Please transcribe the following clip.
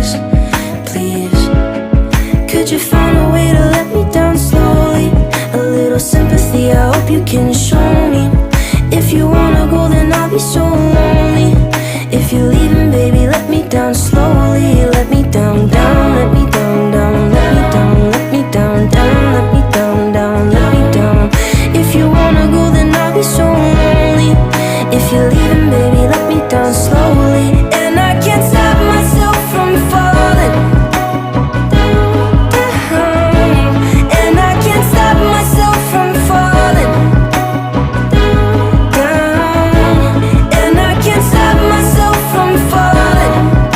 please, please. Could you find a way to let me down slowly? A little sympathy, I hope you can show me. If you wanna go, then I'll be so